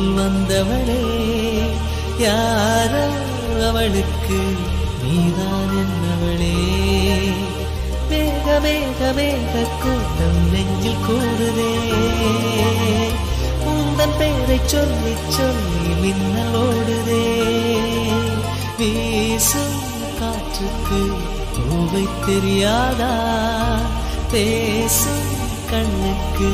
வந்தவளே யாரோ அவளுக்கு நீதான் என்னவளே. மேக மேக மேக கூட்டம் நெஞ்சில் கூடுதே உந்தன் பெயரை சொல்லி சொல்லி மின்னல் ஓடுதே. வீசும் காற்றுக்கு பூவை தெரியாதா பேசும் கண்ணுக்கு